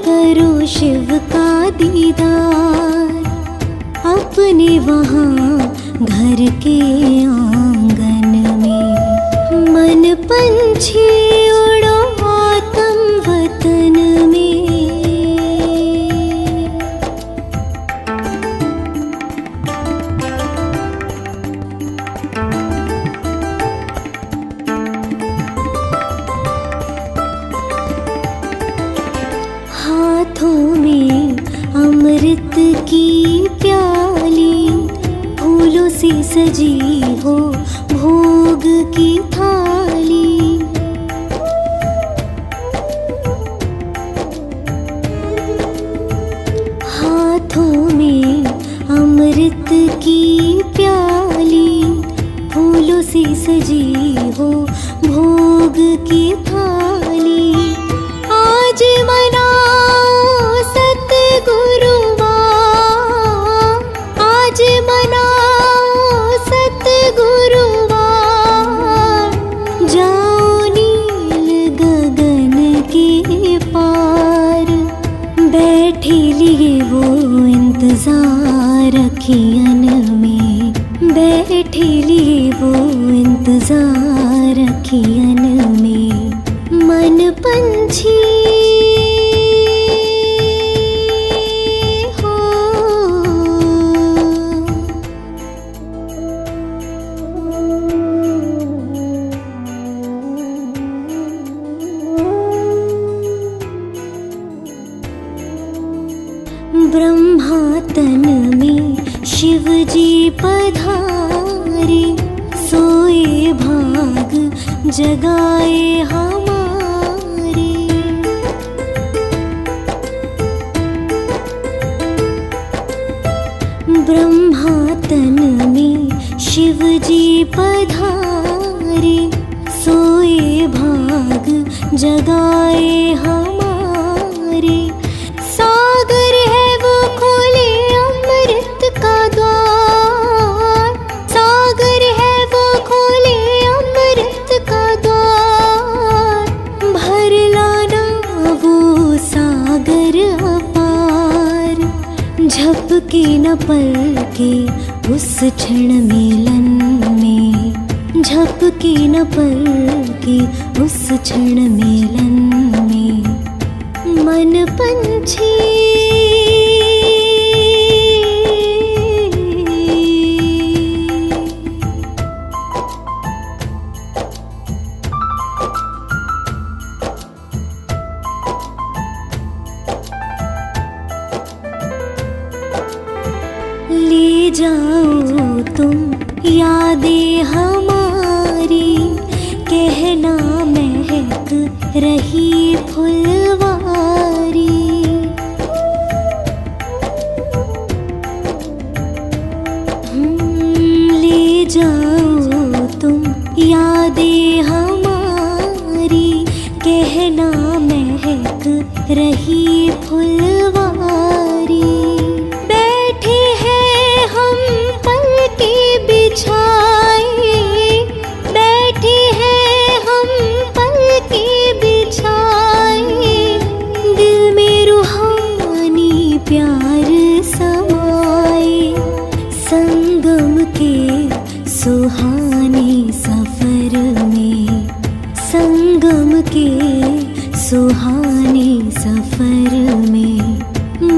करो शिव का दीदार, अपने वहाँ घर के आंगन में, मन पंछी उड़ो आत्म वतन में। हाथों में अमृत की प्याली, फूलों से सजी हो भोग की थाली, हाथों में अमृत की प्याली, फूलों से सजी हो भोग की थाली, आज मनाओ सतगुरुवार, आज मनाओ सतगुरुवार, जाओ नील गगन के पार, बैठे लिए वो इंतजार अखियन में, बैठे लिए वो इंतजार अखियन में, मन पंछी हो। ब्रह्मा तन में शिव जी पधारे, सोए भाग जगाए हमारे, ब्रह्मा तन में शिव जी पधारे, सोए भाग जगाए हमारे, सागर है वो खोले अमृत का द्वार, सागर है वो खोले अमृत का द्वार, भर लाना वो सागर अपार, झपके न पलके उस क्षण मिलन में, झपके न पलके उस क्षण मिलन में, मन पंछी ले जाओ तुम यादें हमारी, कहना महक रही फुलवारी। ले जाओ तुम यादें हमारी, कहना महक रही फुलवारी। बैठे हैं हम पलके बिछाए, बैठे हैं हम पलके बिछाए, दिल में रूहानी प्यार समाए। संगम के सुहाने सफर में, संगम के सुहाने सफर में,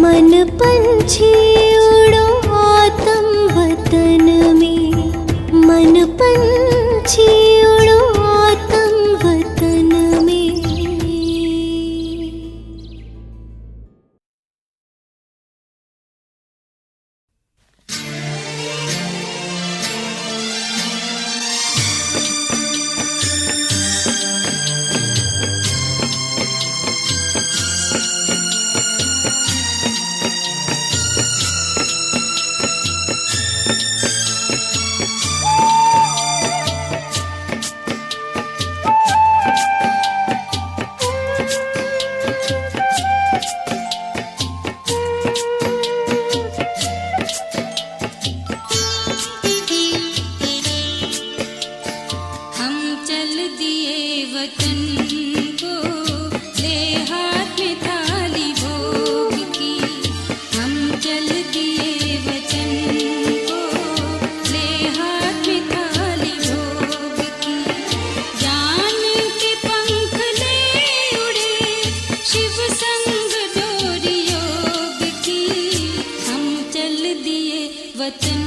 मन पंछी उड़ो आत्म वतन में, मन पंछी उड़ो आत्म वतन में। वतन